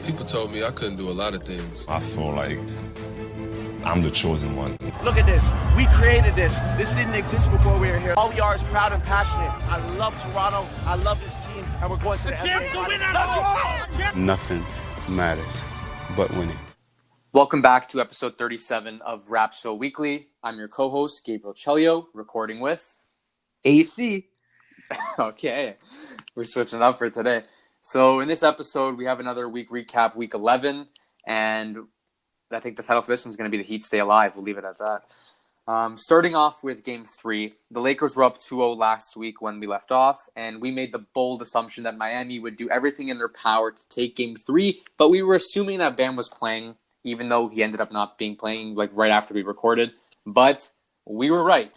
People told me I couldn't do a lot of things. I feel like I'm the chosen one. Look at this. We created this. This didn't exist before we were here. All we are is proud and passionate. I love Toronto. I love this team. And we're going to the NBA. Nothing matters but winning. Welcome back to episode 37 of Rapzville Weekly. I'm your co-host, Gabriel Chelio, recording with... AC. Okay, we're switching up for today. So in this episode, we have another week recap, week 11, and I think the title for this one's going to be The Heat Stay Alive. We'll leave it at that. Starting off with Game 3, the Lakers were up 2-0 last week when we left off, and we made the bold assumption that Miami would do everything in their power to take Game 3, but we were assuming that Bam was playing, even though he ended up not being playing like right after we recorded. But we were right.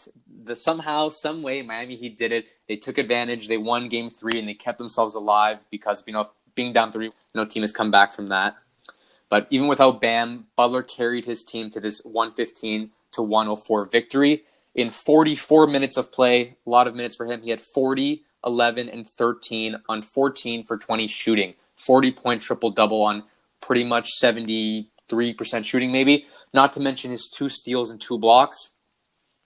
Somehow, some way, Miami Heat did it. They took advantage. They won Game 3, and they kept themselves alive because, being down 3, no team has come back from that. But even without Bam, Butler carried his team to this 115-104 victory. In 44 minutes of play, a lot of minutes for him, he had 40, 11, and 13 on 14 for 20 shooting. 40-point triple-double on pretty much 73% shooting maybe. Not to mention his 2 steals and 2 blocks.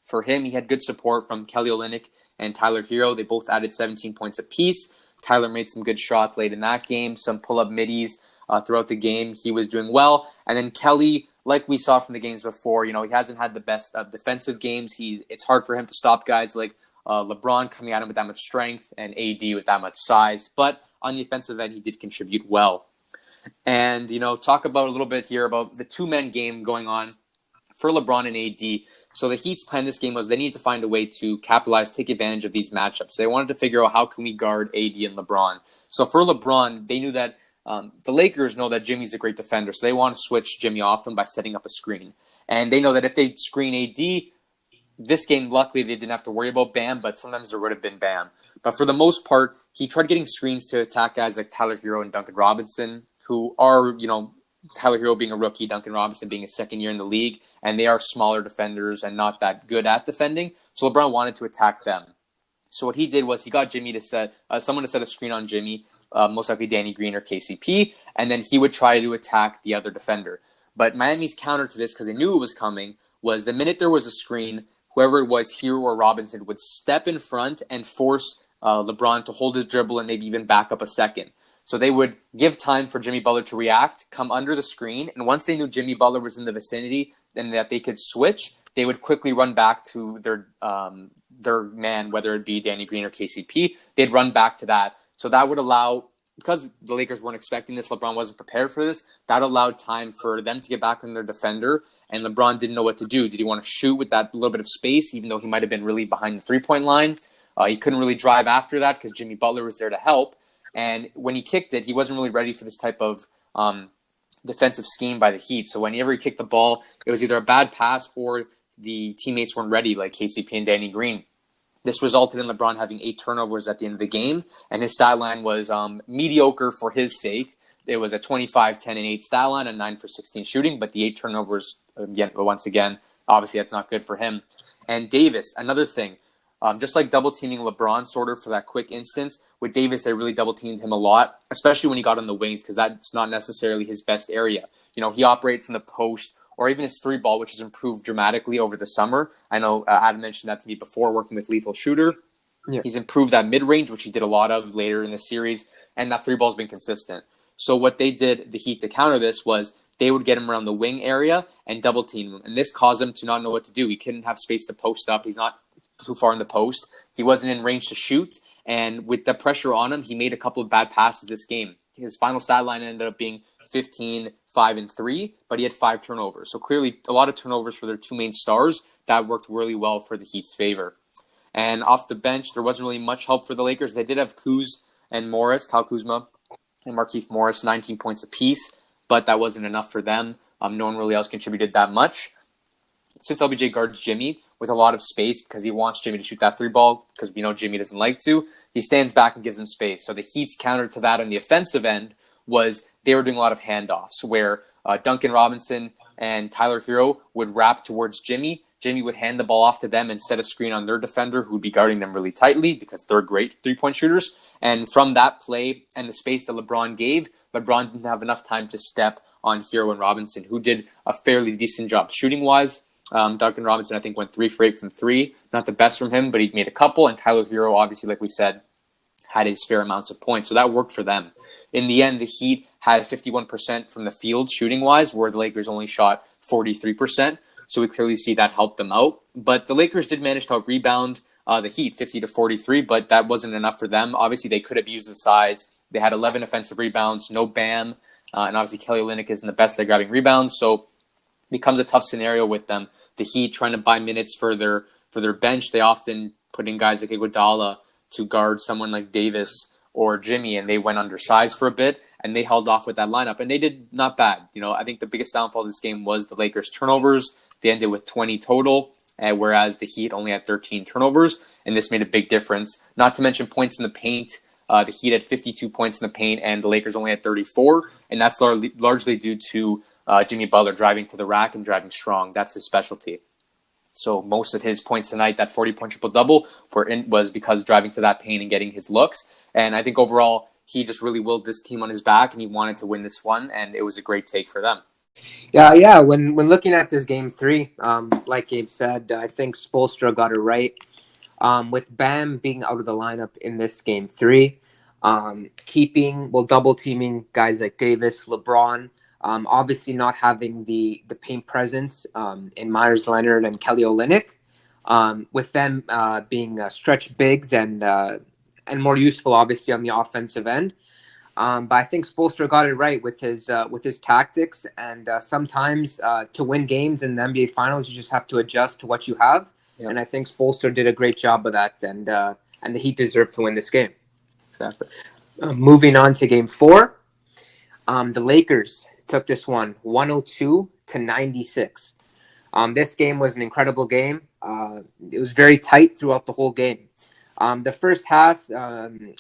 For him, he had good support from Kelly Olynyk and Tyler Hero. They both added 17 points apiece. Tyler made some good shots late in that game, some pull-up middies throughout the game. He was doing well. And then Kelly, like we saw from the games before, he hasn't had the best defensive games. It's hard for him to stop guys like LeBron coming at him with that much strength and AD with that much size. But on the offensive end, he did contribute well. And, talk about a little bit here about the two-man game going on for LeBron and AD. So the Heat's plan this game was they needed to find a way to capitalize, take advantage of these matchups. They wanted to figure out how can we guard AD and LeBron. So for LeBron, they knew that the Lakers know that Jimmy's a great defender, so they want to switch Jimmy off him by setting up a screen. And they know that if they screen AD, this game, luckily, they didn't have to worry about Bam, but sometimes there would have been Bam. But for the most part, he tried getting screens to attack guys like Tyler Hero and Duncan Robinson, who are, Tyler Hero being a rookie, Duncan Robinson being his second year in the league, and they are smaller defenders and not that good at defending. So LeBron wanted to attack them. So what he did was he got Jimmy to set someone to set a screen on Jimmy, most likely Danny Green or KCP, and then he would try to attack the other defender. But Miami's counter to this, because they knew it was coming, was the minute there was a screen, whoever it was, Hero or Robinson, would step in front and force LeBron to hold his dribble and maybe even back up a second. So they would give time for Jimmy Butler to react, come under the screen, and once they knew Jimmy Butler was in the vicinity and that they could switch, they would quickly run back to their man, whether it be Danny Green or KCP. They'd run back to that. So that would allow, because the Lakers weren't expecting this, LeBron wasn't prepared for this, that allowed time for them to get back on their defender, and LeBron didn't know what to do. Did he want to shoot with that little bit of space, even though he might have been really behind the three-point line? He couldn't really drive after that because Jimmy Butler was there to help. And when he kicked it, he wasn't really ready for this type of defensive scheme by the Heat. So whenever he kicked the ball, it was either a bad pass or the teammates weren't ready, like KCP and Danny Green. This resulted in LeBron having 8 turnovers at the end of the game, and his stat line was mediocre for his sake. It was a 25, 10, and 8 stat line, and 9 for 16 shooting, but the 8 turnovers, once again, obviously that's not good for him. And Davis, another thing. Just like double-teaming LeBron sort of for that quick instance, with Davis, they really double-teamed him a lot, especially when he got on the wings, because that's not necessarily his best area. He operates in the post, or even his 3-ball, which has improved dramatically over the summer. I know Adam mentioned that to me before, working with Lethal Shooter. Yeah. He's improved that mid-range, which he did a lot of later in the series, and that 3-ball's been consistent. So what they did, the Heat, to counter this was they would get him around the wing area and double-team him, and this caused him to not know what to do. He couldn't have space to post up. He's not too far in the post. He wasn't in range to shoot, and with the pressure on him, he made a couple of bad passes this game. His final stat line ended up being 15, 5, and 3, but he had 5 turnovers. So clearly a lot of turnovers for their 2 main stars. That worked really well for the Heat's favor. And off the bench, there wasn't really much help for the Lakers. They did have Kuz and Morris, Kyle Kuzma and Markieff Morris, 19 points apiece, but that wasn't enough for them. No one really else contributed that much. Since LBJ guards Jimmy with a lot of space because he wants Jimmy to shoot that 3-ball, because we know Jimmy doesn't like to, he stands back and gives him space. So the Heat's counter to that on the offensive end was they were doing a lot of handoffs where Duncan Robinson and Tyler Hero would wrap towards Jimmy. Jimmy would hand the ball off to them and set a screen on their defender who would be guarding them really tightly because they're great three-point shooters. And from that play and the space that LeBron gave, LeBron didn't have enough time to step on Hero and Robinson, who did a fairly decent job shooting-wise. Duncan Robinson, I think, went 3 for 8 from 3. Not the best from him, but he made a couple. And Tyler Hero, obviously, like we said, had his fair amounts of points. So that worked for them. In the end, the Heat had 51% from the field shooting-wise, where the Lakers only shot 43%. So we clearly see that helped them out. But the Lakers did manage to rebound the Heat 50-43, but that wasn't enough for them. Obviously, they could have used the size. They had 11 offensive rebounds, no Bam, and obviously Kelly Olynyk isn't the best at grabbing rebounds, so it becomes a tough scenario with them. The Heat trying to buy minutes for their bench, they often put in guys like Iguodala to guard someone like Davis or Jimmy, and they went undersized for a bit, and they held off with that lineup, and they did not bad. I think the biggest downfall of this game was the Lakers' turnovers. They ended with 20 total, whereas the Heat only had 13 turnovers, and this made a big difference. Not to mention points in the paint. The Heat had 52 points in the paint, and the Lakers only had 34, and that's largely due to Jimmy Butler driving to the rack and driving strong. That's his specialty. So most of his points tonight, that 40-point triple-double, was because driving to that paint and getting his looks. And I think overall, he just really willed this team on his back, and he wanted to win this one, and it was a great take for them. Yeah. When looking at this game 3, like Gabe said, I think Spoelstra got it right. With Bam being out of the lineup in this game 3, double teaming guys like Davis, LeBron, obviously not having the paint presence in Myers Leonard and Kelly Olynyk, with them being stretch bigs and more useful, obviously, on the offensive end. But I think Spoelstra got it right with his tactics, and sometimes to win games in the NBA Finals, you just have to adjust to what you have. Yep. And I think Spoelstra did a great job of that, and the Heat deserved to win this game. Exactly. Moving on to Game 4, the Lakers took this one 102-96. This game was an incredible game. It was very tight throughout the whole game. The first half,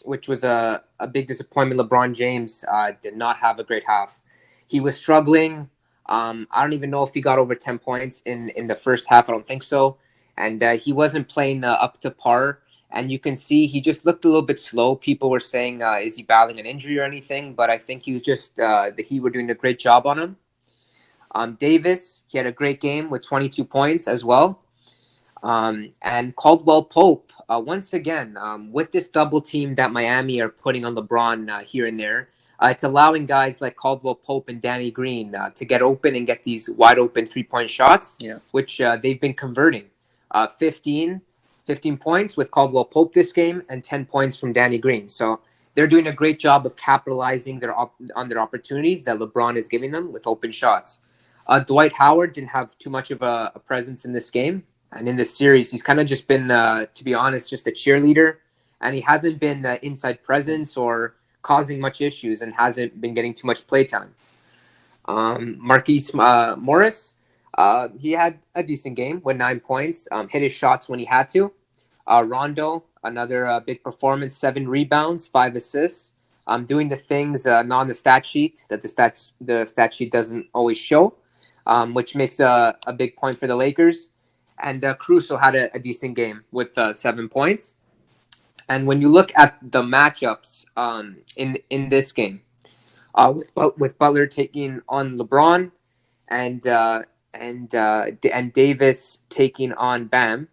which was a big disappointment, LeBron James did not have a great half. He was struggling. I don't even know if he got over 10 points in the first half. I don't think so. And he wasn't playing up to par. And you can see he just looked a little bit slow. People were saying, is he battling an injury or anything? But I think he was just, the Heat were doing a great job on him. Davis, he had a great game with 22 points as well. And Caldwell Pope, once again, with this double team that Miami are putting on LeBron here and there, it's allowing guys like Caldwell Pope and Danny Green to get open and get these wide open 3-point shots, which they've been converting. 15 points with Caldwell Pope this game and 10 points from Danny Green. So they're doing a great job of capitalizing on their opportunities that LeBron is giving them with open shots. Dwight Howard didn't have too much of a presence in this game. And in this series, he's kind of just been, to be honest, just a cheerleader. And he hasn't been inside presence or causing much issues and hasn't been getting too much playtime. Marquise Morris, he had a decent game with 9 points, hit his shots when he had to. Rondo, another big performance, 7 rebounds, 5 assists. Doing the things not on the stat sheet that the stat sheet doesn't always show, which makes a big point for the Lakers. And Caruso had a decent game with 7 points. And when you look at the matchups in this game, with Butler taking on LeBron and Davis taking on Bam,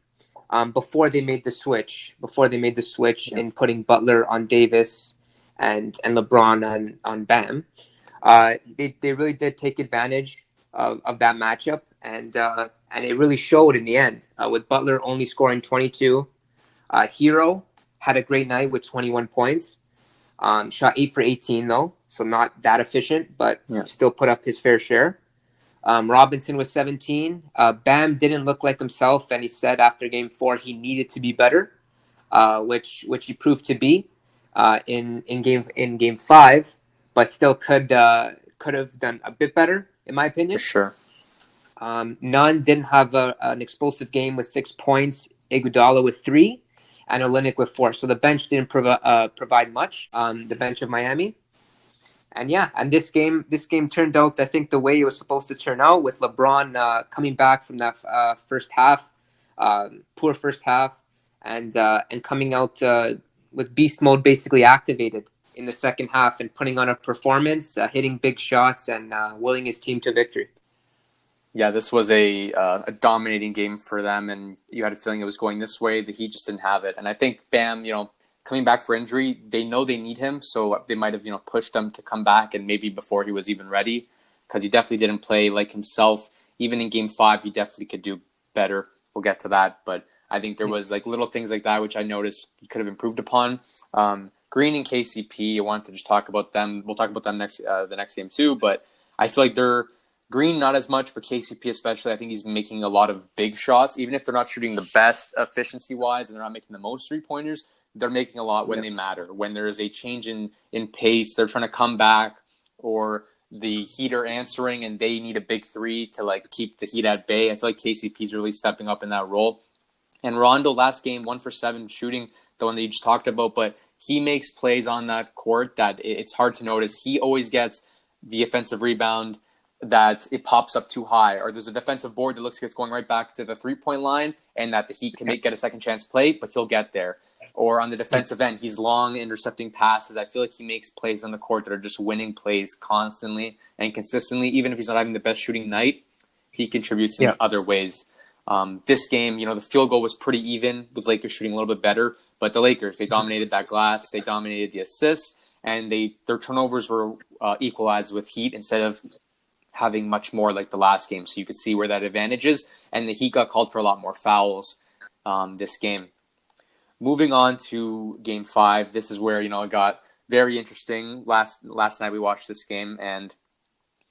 before they made the switch in putting Butler on Davis and LeBron on Bam, they really did take advantage of that matchup, and it really showed in the end, with Butler only scoring 22. Hero had a great night with 21 points. Shot 8 for 18 though, so not that efficient, but still put up his fair share. Robinson was 17. Bam didn't look like himself, and he said after Game 4 he needed to be better, which he proved to be in Game 5, but still could have done a bit better, in my opinion. For sure. Nunn didn't have an explosive game with 6 points. Iguodala with 3, and Olynyk with 4. So the bench didn't provide much. The bench of Miami. And this game turned out, I think, the way it was supposed to turn out, with LeBron coming back from that first half, poor first half, and coming out with beast mode basically activated in the second half and putting on a performance, hitting big shots, and willing his team to victory. Yeah, this was a dominating game for them, and you had a feeling it was going this way. The Heat just didn't have it, and I think Bam, coming back for injury, they know they need him, so they might have pushed him to come back, and maybe before he was even ready, because he definitely didn't play like himself. Even in Game 5, he definitely could do better. We'll get to that, but I think there was like little things like that which I noticed he could have improved upon. Green and KCP, I wanted to just talk about them. We'll talk about them the next game too, but I feel like they're Green not as much, but KCP especially. I think he's making a lot of big shots, even if they're not shooting the best efficiency-wise and they're not making the most three-pointers. They're making a lot when they matter. When there is a change in pace, they're trying to come back, or the Heat are answering and they need a big three to like keep the Heat at bay. I feel like KCP's really stepping up in that role. And Rondo last game, 1 for 7 shooting, the one that you just talked about, but he makes plays on that court that it's hard to notice. He always gets the offensive rebound that it pops up too high, or there's a defensive board that looks like it's going right back to the 3-point line and that the Heat can get a second chance play, but he'll get there. Or on the defensive end, he's long intercepting passes. I feel like he makes plays on the court that are just winning plays constantly and consistently. Even if he's not having the best shooting night, he contributes in other ways. This game, the field goal was pretty even, with Lakers shooting a little bit better. But the Lakers, they dominated that glass. They dominated the assists. And their turnovers were equalized with Heat instead of having much more like the last game. So you could see where that advantage is. And the Heat got called for a lot more fouls this game. Moving on to Game 5, this is where, it got very interesting. Last night we watched this game, and,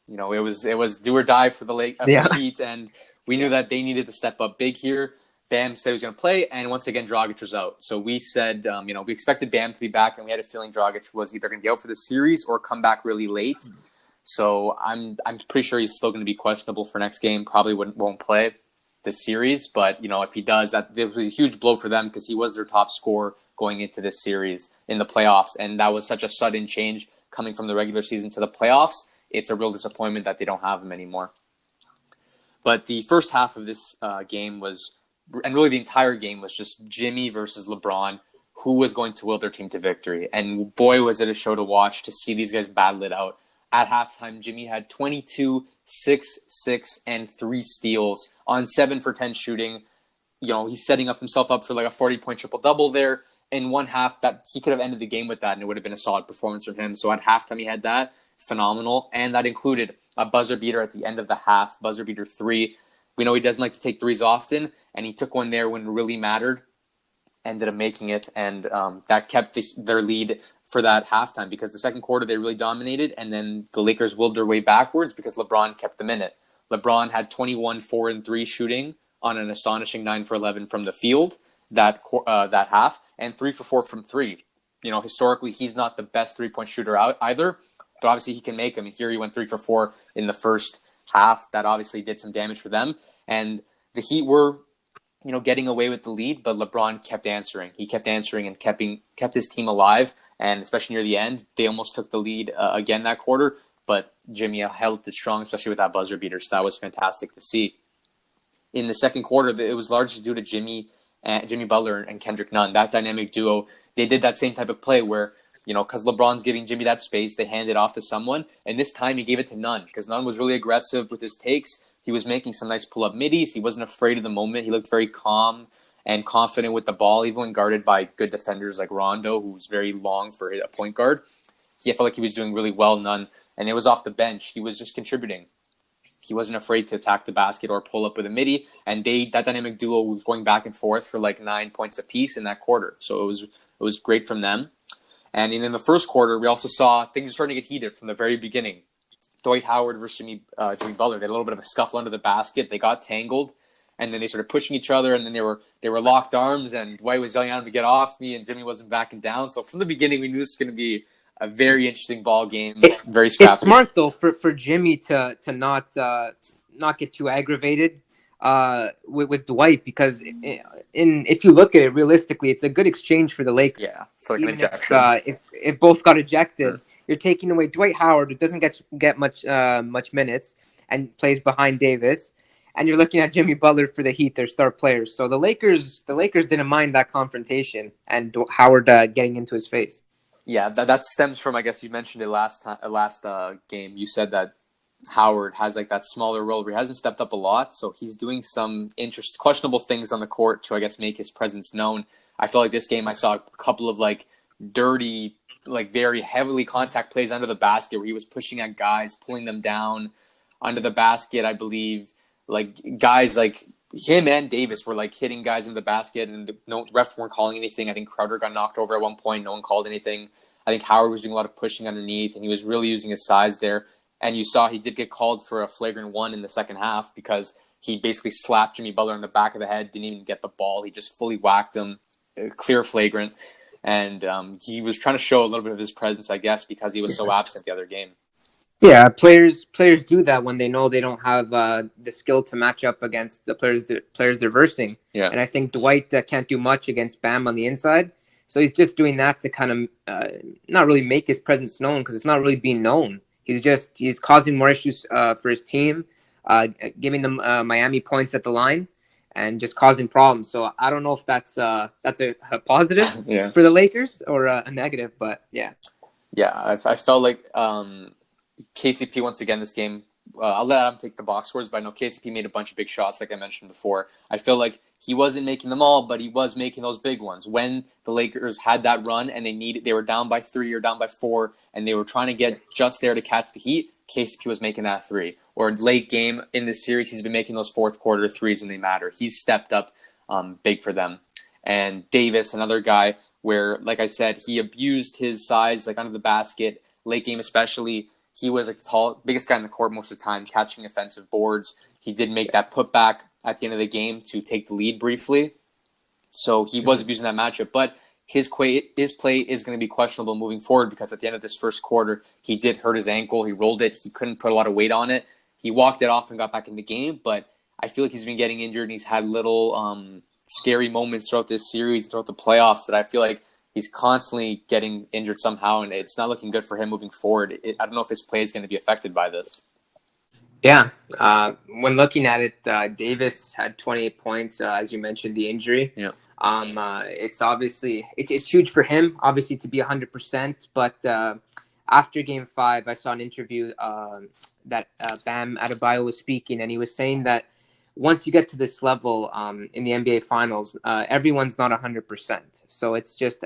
it was do or die for the Heat, and we knew that they needed to step up big here. Bam said he was going to play, and once again, Dragic was out. So we said, we expected Bam to be back, and we had a feeling Dragic was either going to be out for the series or come back really late. So I'm pretty sure he's still going to be questionable for next game. Probably won't play this series, but if he does, that it was a huge blow for them because he was their top scorer going into this series in the playoffs, and that was such a sudden change coming from the regular season to the playoffs. It's a real disappointment that they don't have him anymore. But the first half of this game was, and really the entire game, was just Jimmy versus LeBron, who was going to will their team to victory. And boy, was it a show to watch to see these guys battle it out. At halftime, Jimmy had 22, 6, 6, and 3 steals on 7 for 10 shooting. He's setting up himself up for like a 40-point triple-double there. In one half, that he could have ended the game with that, and it would have been a solid performance from him. So at halftime, he had that. Phenomenal. And that included a buzzer beater at the end of the half, buzzer beater 3. We know he doesn't like to take threes often, and he took one there when it really mattered. Ended up making it, and that kept their lead for that halftime, because the second quarter they really dominated, and then the Lakers willed their way backwards because LeBron kept them in it. LeBron had 21, 4, and 3 shooting on an astonishing 9 for 11 from the field that half, and 3 for 4 from 3. Historically, he's not the best 3-point shooter out either, but obviously he can make them. And here he went 3 for 4 in the first half. That obviously did some damage for them, and the Heat were getting away with the lead, but LeBron kept answering. He kept answering and kept his team alive, and especially near the end, they almost took the lead again that quarter, but Jimmy held it strong, especially with that buzzer beater, so that was fantastic to see. In the second quarter, it was largely due to Jimmy Butler and Kendrick Nunn. That dynamic duo, they did that same type of play where, because LeBron's giving Jimmy that space, they hand it off to someone, and this time he gave it to Nunn, because Nunn was really aggressive with his takes. He was making some nice pull-up middies. He wasn't afraid of the moment. He looked very calm and confident with the ball, even when guarded by good defenders like Rondo, who's very long for a point guard. I felt like he was doing really well, Nunn, and it was off the bench. He was just contributing. He wasn't afraid to attack the basket or pull up with a midi, and that dynamic duo was going back and forth for like 9 points apiece in that quarter. So it was great from them. And in the first quarter, we also saw things starting to get heated from the very beginning. Dwight Howard versus Jimmy Butler. They had a little bit of a scuffle under the basket. They got tangled, and then they started pushing each other, and then they were locked arms, and Dwight was yelling at him to get off me, and Jimmy wasn't backing down. So from the beginning, we knew this was going to be a very interesting ball game, very scrappy. It's smart though for Jimmy to not get too aggravated with Dwight, because if you look at it realistically, it's a good exchange for the Lakers. Yeah, it's like an even ejection. if both got ejected. You're taking away Dwight Howard, who doesn't get much minutes and plays behind Davis, and you're looking at Jimmy Butler for the Heat, their star players. So the Lakers didn't mind that confrontation and Howard getting into his face. Yeah, that stems from, I guess you mentioned it last game. You said that Howard has like that smaller role where he hasn't stepped up a lot, so he's doing some questionable things on the court to, I guess, make his presence known. I feel like this game I saw a couple of like dirty, like very heavily contact plays under the basket where he was pushing at guys, pulling them down under the basket. I believe like guys like him and Davis were like hitting guys in the basket, and no ref weren't calling anything. I think Crowder got knocked over at one point. No one called anything. I think Howard was doing a lot of pushing underneath, and he was really using his size there. And you saw he did get called for a flagrant one in the second half because he basically slapped Jimmy Butler in the back of the head, didn't even get the ball. He just fully whacked him, clear flagrant. And he was trying to show a little bit of his presence, I guess, because he was so absent the other game. Yeah, players do that when they know they don't have the skill to match up against the players they're versing. Yeah. And I think Dwight can't do much against Bam on the inside. So he's just doing that to kind of not really make his presence known because it's not really being known. He's causing more issues for his team, giving them Miami points at the line, and just causing problems. So I don't know if that's a positive for the Lakers or a negative, but yeah. Yeah, I felt like KCP once again this game. I'll let Adam take the box scores, but I know KCP made a bunch of big shots, like I mentioned before. I feel like he wasn't making them all, but he was making those big ones. When the Lakers had that run and they were down by 3 or down by 4, and they were trying to get just there to catch the Heat, KCP was making that 3. Or late game in this series, he's been making those fourth quarter threes when they matter. He's stepped up big for them. And Davis, another guy where, like I said, he abused his size, like under the basket, late game especially. He was like the biggest guy in the court most of the time, catching offensive boards. He did make that putback at the end of the game to take the lead briefly. So he was abusing that matchup. But his play is going to be questionable moving forward because at the end of this first quarter, he did hurt his ankle. He rolled it. He couldn't put a lot of weight on it. He walked it off and got back in the game. But I feel like he's been getting injured, and he's had little scary moments throughout this series, throughout the playoffs, that I feel like he's constantly getting injured somehow, and it's not looking good for him moving forward. I don't know if his play is going to be affected by this. Yeah. When looking at it, Davis had 28 points, as you mentioned, the injury. Yeah. It's obviously it's huge for him, obviously, to be 100%. But after Game 5, I saw an interview that Bam Adebayo was speaking, and he was saying that once you get to this level in the NBA Finals, everyone's not 100%. So it's just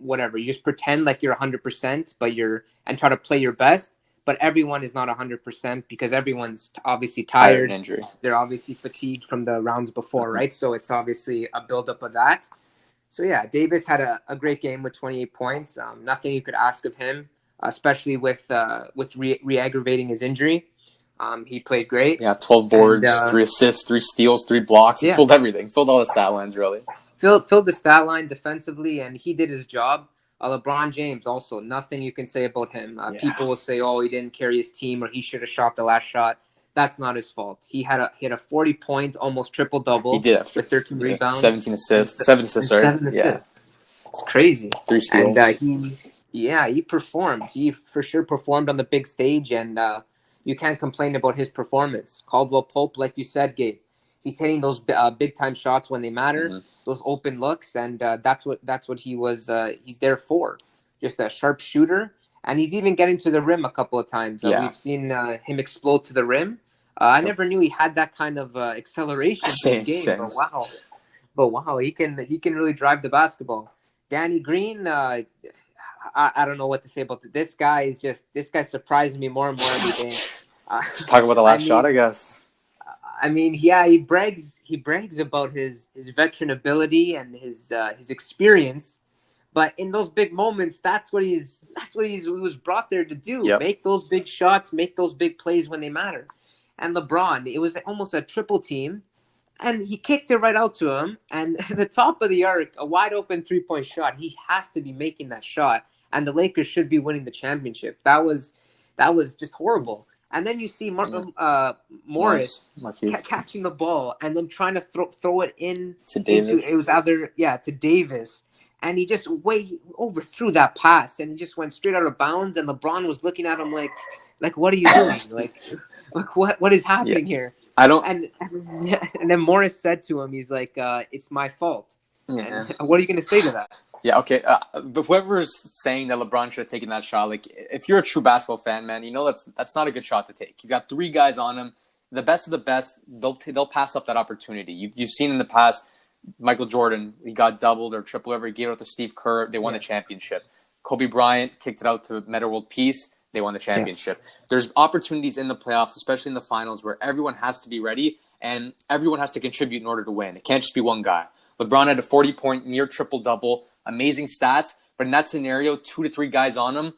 whatever. You just pretend like you're 100%, and try to play your best. But everyone is not 100% because everyone's obviously tired. Injury. They're obviously fatigued from the rounds before, right? So it's obviously a buildup of that. So yeah, Davis had a great game with 28 points. Nothing you could ask of him, especially with re-aggravating his injury. He played great. Yeah, 12 boards, 3 assists, 3 steals, 3 blocks. He filled everything. Filled all the stat lines, really. Filled the stat line defensively, and he did his job. LeBron James also, nothing you can say about him. People will say, he didn't carry his team or he should have shot the last shot. That's not his fault. He had a 40-point, almost triple-double. He did with 13 rebounds. 17 assists. 7 assists, right? 7 assists. Yeah. It's crazy. 3 steals. And he performed. He for sure performed on the big stage, and you can't complain about his performance. Caldwell Pope, like you said, Gabe, he's hitting those big-time shots when they matter, those open looks, and that's what he was. He's there for, just a sharp shooter, and he's even getting to the rim a couple of times. We've seen him explode to the rim. I never knew he had that kind of acceleration in his game. But wow, he can really drive the basketball. Danny Green, I don't know what to say about this guy. This guy surprising me more and more every day. Talk about the last shot, I guess. I mean, he brags about his veteran ability and his experience, but in those big moments, that's what he was brought there to do. Yep. Make those big shots, make those big plays when they matter. And LeBron, it was almost a triple team, and he kicked it right out to him. And at the top of the arc, a wide open 3-point shot. He has to be making that shot, and the Lakers should be winning the championship. That was just horrible. And then you see Morris catching the ball and then trying to throw it in to Davis. To Davis. and he just way overthrew that pass, and he just went straight out of bounds. And LeBron was looking at him like what are you doing? Like what is happening here? I don't. And then Morris said to him, he's like, "It's my fault." Yeah. And what are you going to say to that? Yeah, okay. But whoever's saying that LeBron should have taken that shot, like, if you're a true basketball fan, man, you know that's not a good shot to take. He's got 3 guys on him. The best of the best, they'll pass up that opportunity. You've seen in the past, Michael Jordan, he got doubled or triple over. He gave it out to Steve Kerr. They won the championship. Kobe Bryant kicked it out to Metta World Peace. They won the championship. There's opportunities in the playoffs, especially in the finals, where everyone has to be ready and everyone has to contribute in order to win. It can't just be one guy. LeBron had a 40-point near triple-double, amazing stats, but in that scenario, 2 to 3 guys on him,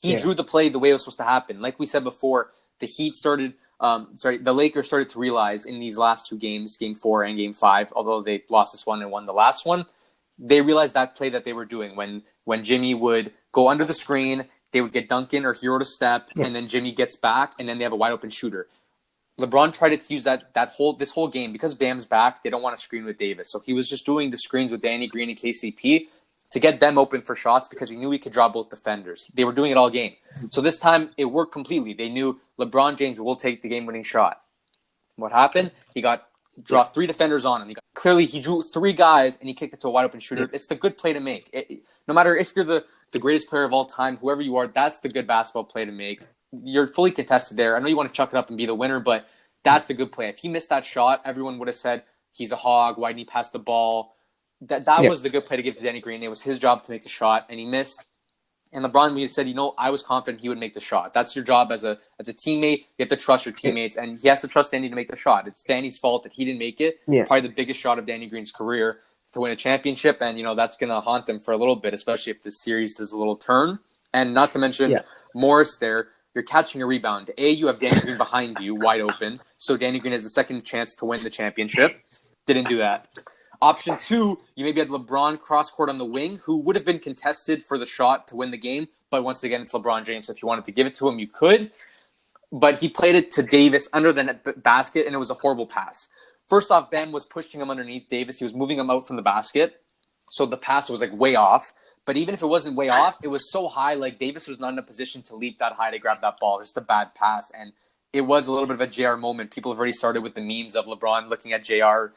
he drew the play the way it was supposed to happen. Like we said before, the Lakers started to realize in these last 2 games, Game 4 and Game 5, although they lost this one and won the last one, they realized that play that they were doing when Jimmy would go under the screen, they would get Duncan or Hero to step, and then Jimmy gets back, and then they have a wide-open shooter. LeBron tried to use this whole game because Bam's back. They don't want to screen with Davis, so he was just doing the screens with Danny Green and KCP to get them open for shots because he knew he could draw both defenders. They were doing it all game, so this time it worked completely. They knew LeBron James will take the game-winning shot. What happened? He draw 3 defenders on him. Clearly, he drew 3 guys and he kicked it to a wide-open shooter. It's the good play to make. No matter if you're the greatest player of all time, whoever you are, that's the good basketball play to make. You're fully contested there. I know you want to chuck it up and be the winner, but that's the good play. If he missed that shot, everyone would have said, he's a hog. Why didn't he pass the ball? That was the good play to give to Danny Green. It was his job to make the shot, and he missed. And LeBron said, I was confident he would make the shot. That's your job as a teammate. You have to trust your teammates, and he has to trust Danny to make the shot. It's Danny's fault that he didn't make it. Probably the biggest shot of Danny Green's career to win a championship, and that's going to haunt them for a little bit, especially if this series does a little turn. And not to mention Morris there. You're catching a rebound. You have Danny Green behind you, wide open. So Danny Green has a second chance to win the championship. Didn't do that. Option 2, you maybe had LeBron cross-court on the wing, who would have been contested for the shot to win the game. But once again, it's LeBron James. So if you wanted to give it to him, you could. But he played it to Davis under the basket, and it was a horrible pass. First off, Ben was pushing him underneath Davis. He was moving him out from the basket. So the pass was way off. But even if it wasn't way off, it was so high, Davis was not in a position to leap that high to grab that ball. Just a bad pass. And it was a little bit of a JR moment. People have already started with the memes of LeBron looking at JR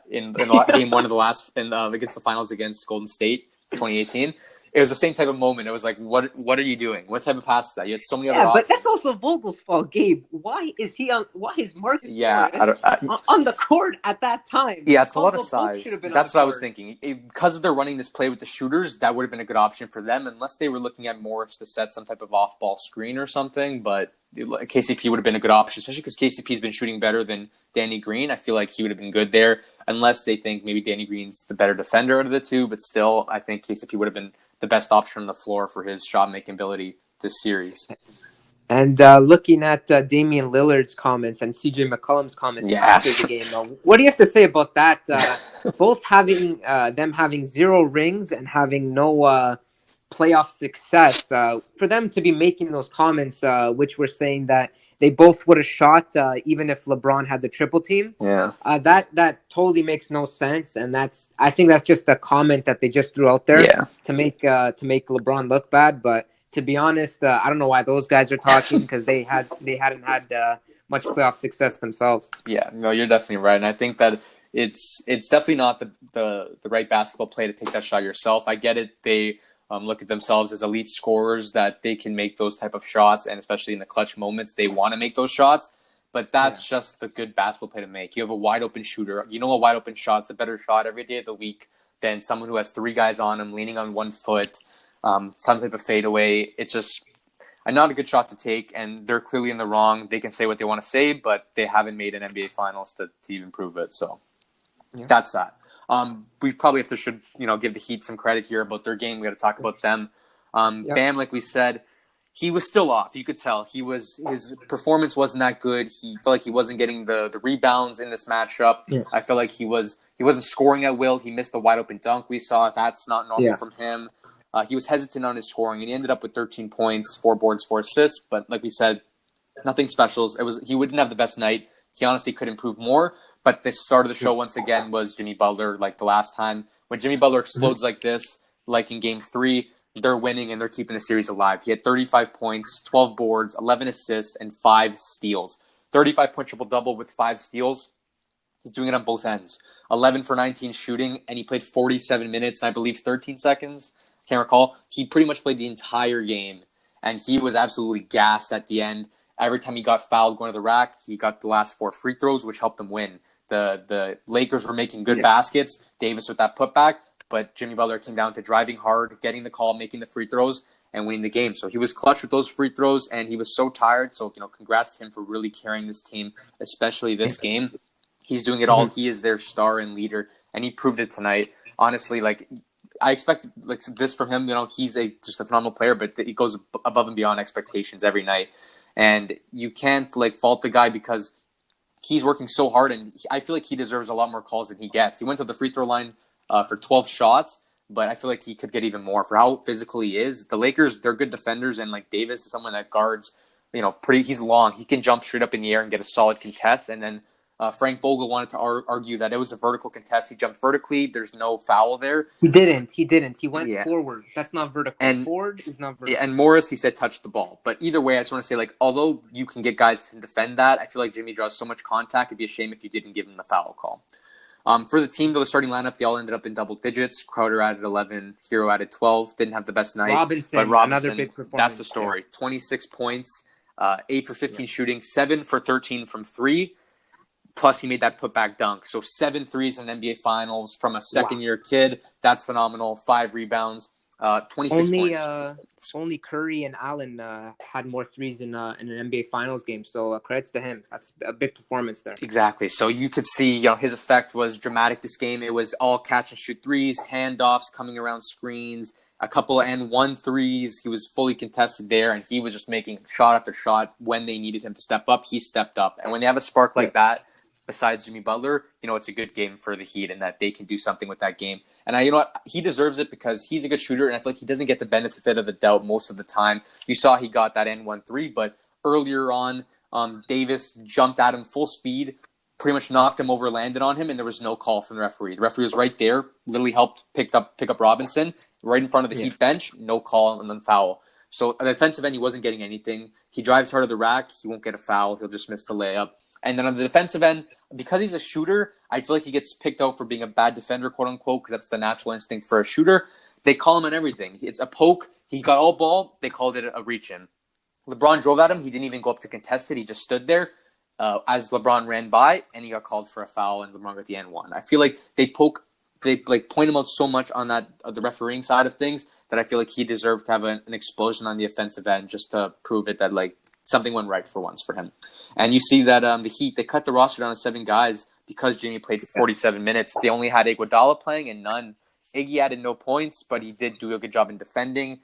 in game 1 of the last against the finals against Golden State 2018. It was the same type of moment. It was like, what are you doing? What type of pass is that? You had so many other options. But that's also Vogel's fault, Gabe. Why is Marcus Morris on the court at that time? Yeah, it's a lot of size. That's what I was thinking. Because they're running this play with the shooters, that would have been a good option for them, unless they were looking at Morris to set some type of off-ball screen or something. But KCP would have been a good option, especially because KCP's been shooting better than Danny Green. I feel like he would have been good there, unless they think maybe Danny Green's the better defender out of the two. But still, I think KCP would have been the best option on the floor for his shot-making ability this series. And looking at Damian Lillard's comments and CJ McCollum's comments after the game, what do you have to say about that? Both having them having 0 rings and having no playoff success. For them to be making those comments, which were saying that they both would have shot even if LeBron had the triple team. Yeah, that totally makes no sense, and I think that's just a comment that they just threw out there to make LeBron look bad. But to be honest, I don't know why those guys are talking because they hadn't had much playoff success themselves. Yeah, no, you're definitely right, and I think that it's definitely not the right basketball play to take that shot yourself. I get it. They look at themselves as elite scorers, that they can make those type of shots, and especially in the clutch moments, they want to make those shots. But that's just the good basketball play to make. You have a wide open shooter. A wide open shot's a better shot every day of the week than someone who has 3 guys on him, leaning on 1 foot, some type of fadeaway. It's just not a good shot to take, and they're clearly in the wrong. They can say what they want to say, but they haven't made an NBA Finals to even prove it. So that's that. We probably should give the Heat some credit here about their game. We got to talk about them. Bam, like we said, he was still off. You could tell his performance wasn't that good. He felt like he wasn't getting the rebounds in this matchup. I felt like he wasn't scoring at will. He missed the wide open dunk we saw. That's not normal from him. He was hesitant on his scoring, and he ended up with 13 points, 4 boards, 4 assists. But like we said, nothing special. He wouldn't have the best night. He honestly could improve more. But the start of the show, once again, was Jimmy Butler, like the last time. when Jimmy Butler explodes like this, like in Game 3, they're winning and they're keeping the series alive. He had 35 points, 12 boards, 11 assists, and 5 steals. 35-point triple-double with 5 steals. He's doing it on both ends. 11 for 19 shooting, and he played 47 minutes, and I believe 13 seconds. Can't recall. He pretty much played the entire game, and he was absolutely gassed at the end. Every time he got fouled going to the rack, he got the last 4 free throws, which helped them win. The Lakers were making good baskets, Davis with that putback, but Jimmy Butler came down to driving hard, getting the call, making the free throws, and winning the game. So he was clutch with those free throws, and he was so tired. So, congrats to him for really carrying this team, especially this game. He's doing it all. He is their star and leader, and he proved it tonight. Honestly, I expect this from him. He's just a phenomenal player, but he goes above and beyond expectations every night. And you can't fault the guy because he's working so hard, and I feel like he deserves a lot more calls than he gets. He went to the free throw line for 12 shots, but I feel like he could get even more for how physical he is. The Lakers, they're good defenders, and Davis is someone that guards, he's long. He can jump straight up in the air and get a solid contest, and then Frank Vogel wanted to argue that it was a vertical contest. He jumped vertically. There's no foul there. He didn't. He went forward. That's not vertical. And forward is not vertical. Yeah, and Morris, he said, touched the ball. But either way, I just want to say, although you can get guys to defend that, I feel like Jimmy draws so much contact, it'd be a shame if you didn't give him the foul call. For the team, though, the starting lineup, they all ended up in double digits. Crowder added 11. Hero added 12. Didn't have the best night. Robinson, another big performance. That's the story. 26 points, 8 for 15 shooting, 7 for 13 from 3. Plus, he made that putback dunk. So 7 threes in NBA Finals from a second-year kid. That's phenomenal. 5 rebounds, 26 points. Only Curry and Allen had more threes in an NBA Finals game. So credits to him. That's a big performance there. Exactly. So you could see, his effect was dramatic this game. It was all catch and shoot threes, handoffs, coming around screens, a couple of and one threes. He was fully contested there, and he was just making shot after shot when they needed him to step up. He stepped up. And when they have a spark like that, besides Jimmy Butler, it's a good game for the Heat and that they can do something with that game. And you know what? He deserves it because he's a good shooter, and I feel like he doesn't get the benefit of the doubt most of the time. You saw he got that N1-3, but earlier on, Davis jumped at him full speed, pretty much knocked him over, landed on him, and there was no call from the referee. The referee was right there, literally helped pick up Robinson right in front of the Heat bench, no call and then foul. So on the defensive end, he wasn't getting anything. He drives hard to the rack, he won't get a foul, he'll just miss the layup. And then on the defensive end, because he's a shooter, I feel like he gets picked out for being a bad defender, quote unquote, because that's the natural instinct for a shooter. They call him on everything. It's a poke. He got all ball. They called it a reach in. LeBron drove at him. He didn't even go up to contest it. He just stood there as LeBron ran by, and he got called for a foul, and LeBron got the N1. I feel like they point him out so much on that the refereeing side of things that I feel like he deserved to have an explosion on the offensive end just to prove it that something went right for once for him. And you see that the Heat, they cut the roster down to 7 guys because Jimmy played 47 minutes. They only had Iguodala playing and none. Iggy added no points, but he did do a good job in defending.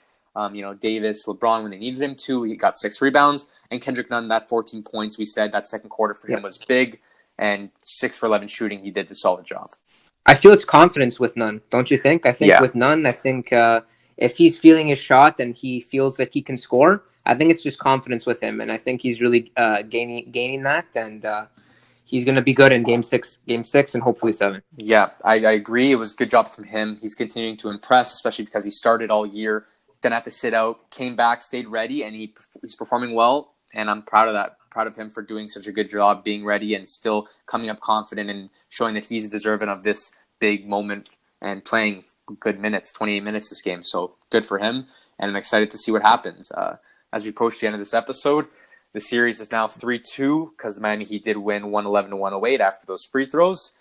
Davis, LeBron, when they needed him to, he got 6 rebounds. And Kendrick Nunn, that 14 points, we said that second quarter for him was big. And 6 for 11 shooting, he did a solid job. I feel it's confidence with Nunn, don't you think? I think with Nunn, if he's feeling his shot and he feels that he can score, I think it's just confidence with him, and I think he's really gaining that, and he's going to be good in Game 6, and hopefully 7. Yeah, I agree. It was a good job from him. He's continuing to impress, especially because he started all year, then had to sit out, came back, stayed ready, and he's performing well, and I'm proud of that. Proud of him for doing such a good job, being ready and still coming up confident and showing that he's deserving of this big moment and playing good minutes, 28 minutes this game. So good for him, and I'm excited to see what happens. As we approach the end of this episode, the series is now 3-2 because the Miami Heat did win 111-108 after those free throws.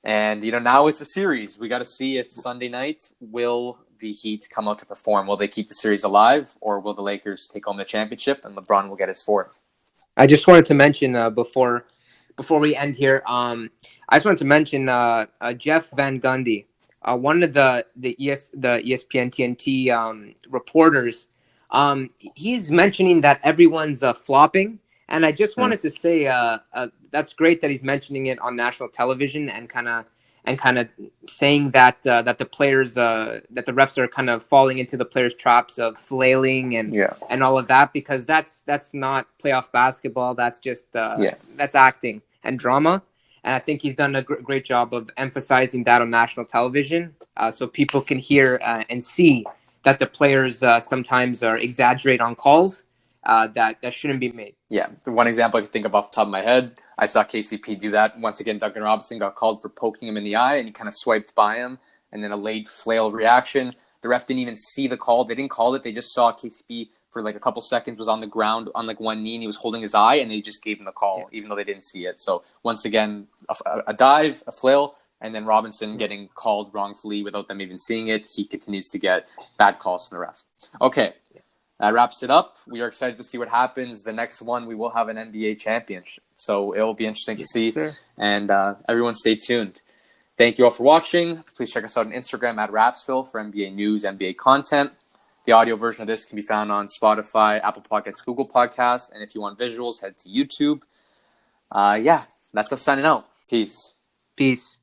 And, now it's a series. We got to see if Sunday night will the Heat come out to perform. Will they keep the series alive, or will the Lakers take home the championship and LeBron will get his 4th? I just wanted to mention before we end here, I just wanted to mention Jeff Van Gundy, one of the ESPN TNT reporters. He's mentioning that everyone's flopping, and I just wanted to say that's great that he's mentioning it on national television and kind of saying that the players that the refs are kind of falling into the players' traps of flailing and all of that, because that's not playoff basketball. That's just that's acting and drama. And I think he's done a great job of emphasizing that on national television, so people can hear and see that the players sometimes are exaggerate on calls that shouldn't be made. Yeah, the one example I can think of off the top of my head, I saw KCP do that. Once again, Duncan Robinson got called for poking him in the eye, and he kind of swiped by him, and then a late flail reaction. The ref didn't even see the call. They didn't call it. They just saw KCP for like a couple seconds, was on the ground on like one knee, and he was holding his eye, and they just gave him the call, even though they didn't see it. So once again, a dive, a flail, and then Robinson getting called wrongfully without them even seeing it. He continues to get bad calls from the ref. Okay, that wraps it up. We are excited to see what happens. The next one, we will have an NBA championship. So it will be interesting to see. Sir. And everyone stay tuned. Thank you all for watching. Please check us out on Instagram at Rapzville for NBA news, NBA content. The audio version of this can be found on Spotify, Apple Podcasts, Google Podcasts. And if you want visuals, head to YouTube. That's us signing out. Peace. Peace.